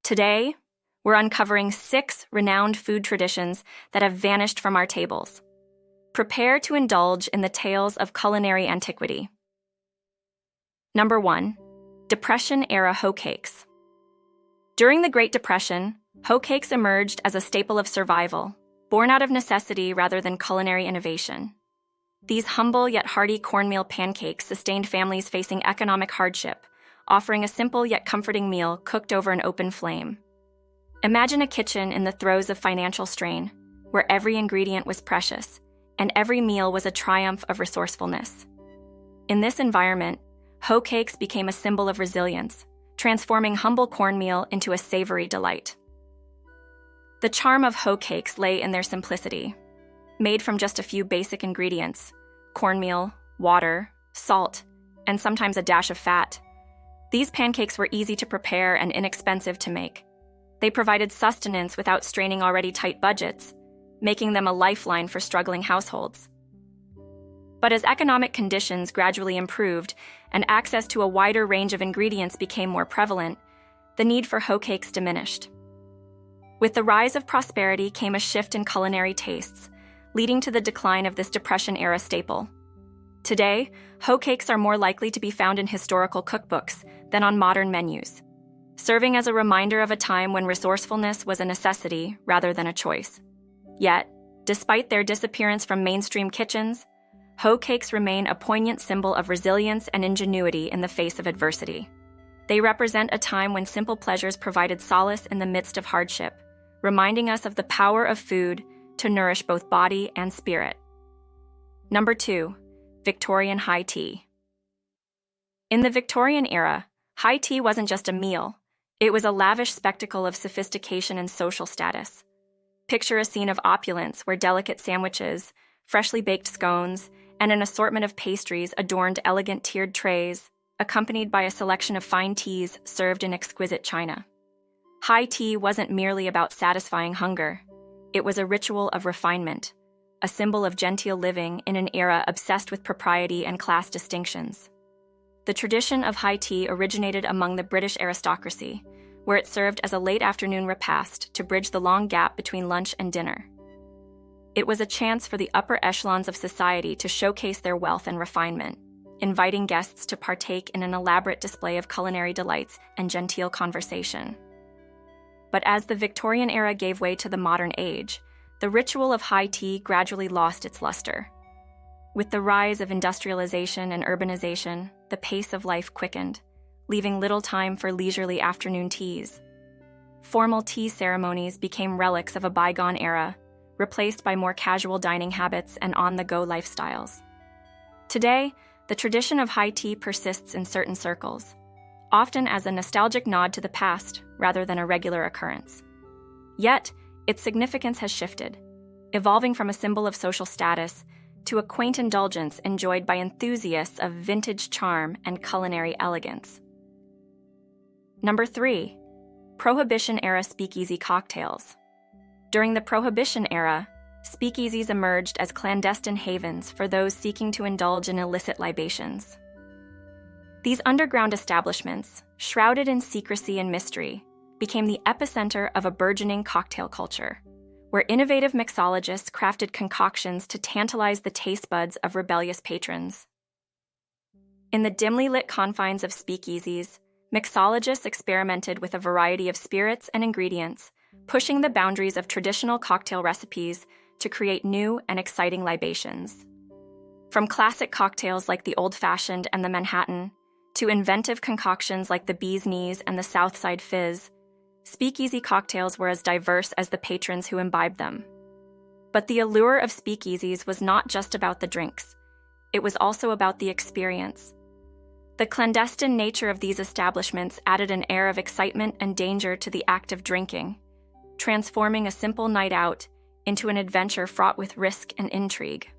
Today, we're uncovering 6 renowned food traditions that have vanished from our tables. Prepare to indulge in the tales of culinary antiquity. Number 1. Depression-era hoe cakes. During the Great Depression, hoe cakes emerged as a staple of survival, born out of necessity rather than culinary innovation. These humble yet hearty cornmeal pancakes sustained families facing economic hardship, offering a simple yet comforting meal cooked over an open flame. Imagine a kitchen in the throes of financial strain, where every ingredient was precious, and every meal was a triumph of resourcefulness. In this environment, hoe cakes became a symbol of resilience, transforming humble cornmeal into a savory delight. The charm of hoe cakes lay in their simplicity. Made from just a few basic ingredients, cornmeal, water, salt, and sometimes a dash of fat, these pancakes were easy to prepare and inexpensive to make. They provided sustenance without straining already tight budgets, making them a lifeline for struggling households. But as economic conditions gradually improved and access to a wider range of ingredients became more prevalent, the need for hoe cakes diminished. With the rise of prosperity came a shift in culinary tastes, leading to the decline of this Depression-era staple. Today, hoe cakes are more likely to be found in historical cookbooks than on modern menus, serving as a reminder of a time when resourcefulness was a necessity rather than a choice. Yet, despite their disappearance from mainstream kitchens, hoe cakes remain a poignant symbol of resilience and ingenuity in the face of adversity. They represent a time when simple pleasures provided solace in the midst of hardship, reminding us of the power of food to nourish both body and spirit. Number 2. Victorian high tea. In the Victorian era, high tea wasn't just a meal, it was a lavish spectacle of sophistication and social status. Picture a scene of opulence where delicate sandwiches, freshly baked scones, and an assortment of pastries adorned elegant tiered trays, accompanied by a selection of fine teas served in exquisite china. High tea wasn't merely about satisfying hunger. It was a ritual of refinement, a symbol of genteel living in an era obsessed with propriety and class distinctions. The tradition of high tea originated among the British aristocracy, where it served as a late afternoon repast to bridge the long gap between lunch and dinner. It was a chance for the upper echelons of society to showcase their wealth and refinement, inviting guests to partake in an elaborate display of culinary delights and genteel conversation. But as the Victorian era gave way to the modern age, the ritual of high tea gradually lost its luster. With the rise of industrialization and urbanization, the pace of life quickened, leaving little time for leisurely afternoon teas. Formal tea ceremonies became relics of a bygone era, replaced by more casual dining habits and on-the-go lifestyles. Today, the tradition of high tea persists in certain circles, often as a nostalgic nod to the past rather than a regular occurrence. Yet, its significance has shifted, evolving from a symbol of social status to a quaint indulgence enjoyed by enthusiasts of vintage charm and culinary elegance. Number 3. Prohibition-era speakeasy cocktails. During the Prohibition era, speakeasies emerged as clandestine havens for those seeking to indulge in illicit libations. These underground establishments, shrouded in secrecy and mystery, became the epicenter of a burgeoning cocktail culture, where innovative mixologists crafted concoctions to tantalize the taste buds of rebellious patrons. In the dimly lit confines of speakeasies, mixologists experimented with a variety of spirits and ingredients, pushing the boundaries of traditional cocktail recipes to create new and exciting libations. From classic cocktails like the old-fashioned and the Manhattan, to inventive concoctions like the bee's knees and the Southside Fizz, speakeasy cocktails were as diverse as the patrons who imbibed them. But the allure of speakeasies was not just about the drinks. It was also about the experience. The clandestine nature of these establishments added an air of excitement and danger to the act of drinking, transforming a simple night out into an adventure fraught with risk and intrigue.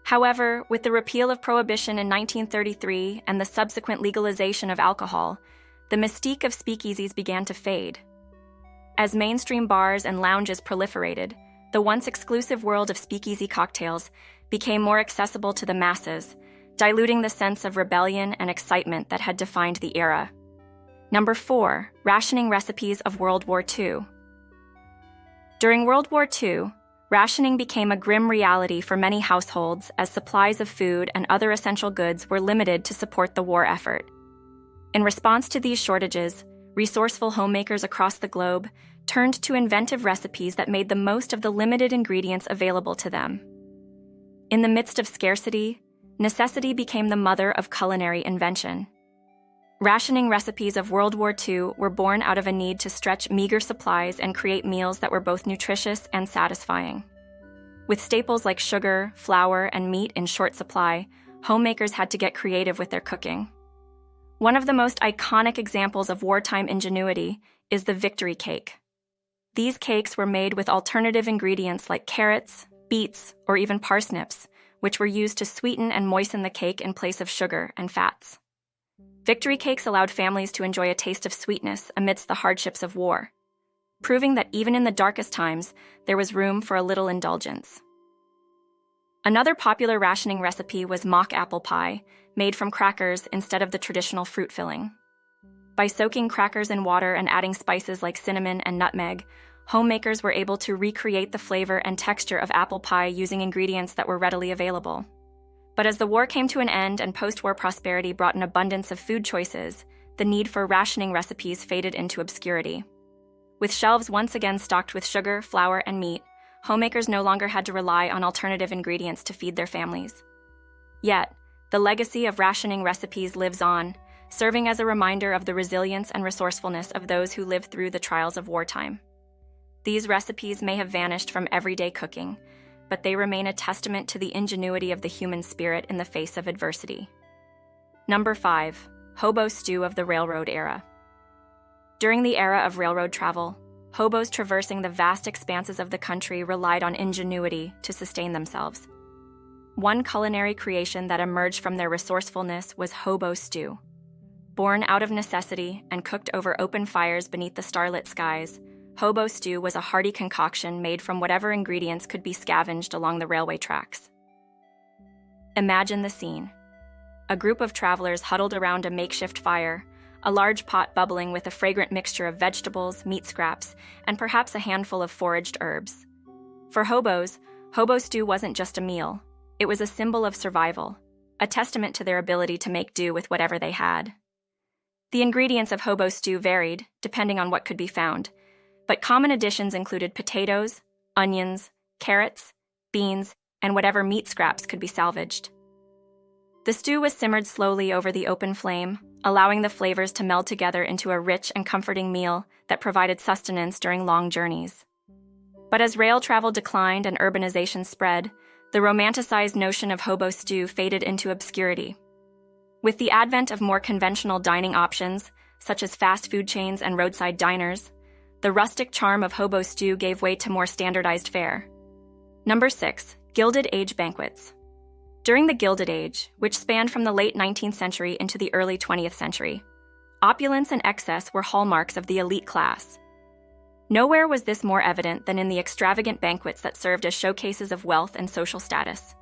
However, with the repeal of Prohibition in 1933 and the subsequent legalization of alcohol, the mystique of speakeasies began to fade. As mainstream bars and lounges proliferated, the once exclusive world of speakeasy cocktails became more accessible to the masses, diluting the sense of rebellion and excitement that had defined the era. Number 4. Rationing recipes of World War II. During World War II, rationing became a grim reality for many households as supplies of food and other essential goods were limited to support the war effort. In response to these shortages, resourceful homemakers across the globe turned to inventive recipes that made the most of the limited ingredients available to them. In the midst of scarcity, necessity became the mother of culinary invention. Rationing recipes of World War II were born out of a need to stretch meager supplies and create meals that were both nutritious and satisfying. With staples like sugar, flour, and meat in short supply, homemakers had to get creative with their cooking. One of the most iconic examples of wartime ingenuity is the victory cake. These cakes were made with alternative ingredients like carrots, beets, or even parsnips, which were used to sweeten and moisten the cake in place of sugar and fats. Victory cakes allowed families to enjoy a taste of sweetness amidst the hardships of war, proving that even in the darkest times, there was room for a little indulgence. Another popular rationing recipe was mock apple pie, made from crackers instead of the traditional fruit filling. By soaking crackers in water and adding spices like cinnamon and nutmeg, homemakers were able to recreate the flavor and texture of apple pie using ingredients that were readily available. But as the war came to an end and post-war prosperity brought an abundance of food choices, the need for rationing recipes faded into obscurity. With shelves once again stocked with sugar, flour, and meat, homemakers no longer had to rely on alternative ingredients to feed their families. Yet, the legacy of rationing recipes lives on, serving as a reminder of the resilience and resourcefulness of those who lived through the trials of wartime. These recipes may have vanished from everyday cooking, but they remain a testament to the ingenuity of the human spirit in the face of adversity. Number 5. Hobo stew of the railroad era. During the era of railroad travel, hobos traversing the vast expanses of the country relied on ingenuity to sustain themselves. One culinary creation that emerged from their resourcefulness was hobo stew. Born out of necessity and cooked over open fires beneath the starlit skies, hobo stew was a hearty concoction made from whatever ingredients could be scavenged along the railway tracks. Imagine the scene. A group of travelers huddled around a makeshift fire, a large pot bubbling with a fragrant mixture of vegetables, meat scraps, and perhaps a handful of foraged herbs. For hobos, hobo stew wasn't just a meal. It was a symbol of survival, a testament to their ability to make do with whatever they had. The ingredients of hobo stew varied, depending on what could be found, but common additions included potatoes, onions, carrots, beans, and whatever meat scraps could be salvaged. The stew was simmered slowly over the open flame, allowing the flavors to meld together into a rich and comforting meal that provided sustenance during long journeys. But as rail travel declined and urbanization spread, the romanticized notion of hobo stew faded into obscurity. With the advent of more conventional dining options, such as fast food chains and roadside diners, the rustic charm of hobo stew gave way to more standardized fare. Number 6. Gilded Age banquets. During the Gilded Age, which spanned from the late 19th century into the early 20th century, opulence and excess were hallmarks of the elite class. Nowhere was this more evident than in the extravagant banquets that served as showcases of wealth and social status.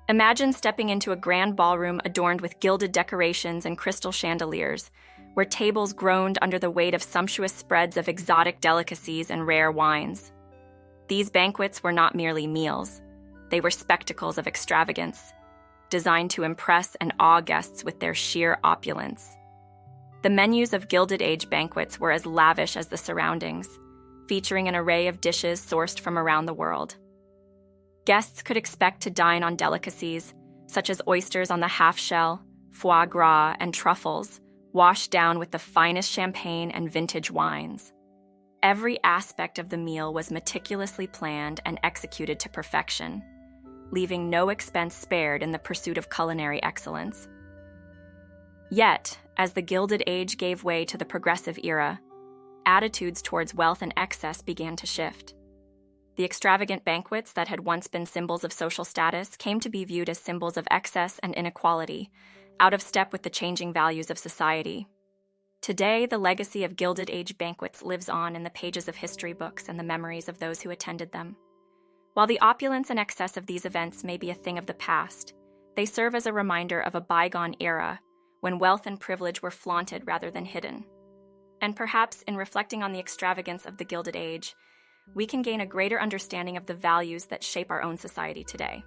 Imagine stepping into a grand ballroom adorned with gilded decorations and crystal chandeliers, where tables groaned under the weight of sumptuous spreads of exotic delicacies and rare wines. These banquets were not merely meals. They were spectacles of extravagance, designed to impress and awe guests with their sheer opulence. The menus of Gilded Age banquets were as lavish as the surroundings, featuring an array of dishes sourced from around the world. Guests could expect to dine on delicacies, such as oysters on the half-shell, foie gras, and truffles, washed down with the finest champagne and vintage wines. Every aspect of the meal was meticulously planned and executed to perfection, leaving no expense spared in the pursuit of culinary excellence. Yet, as the Gilded Age gave way to the Progressive Era, attitudes towards wealth and excess began to shift. The extravagant banquets that had once been symbols of social status came to be viewed as symbols of excess and inequality, out of step with the changing values of society. Today, the legacy of Gilded Age banquets lives on in the pages of history books and the memories of those who attended them. While the opulence and excess of these events may be a thing of the past, they serve as a reminder of a bygone era when wealth and privilege were flaunted rather than hidden. And perhaps in reflecting on the extravagance of the Gilded Age, we can gain a greater understanding of the values that shape our own society today.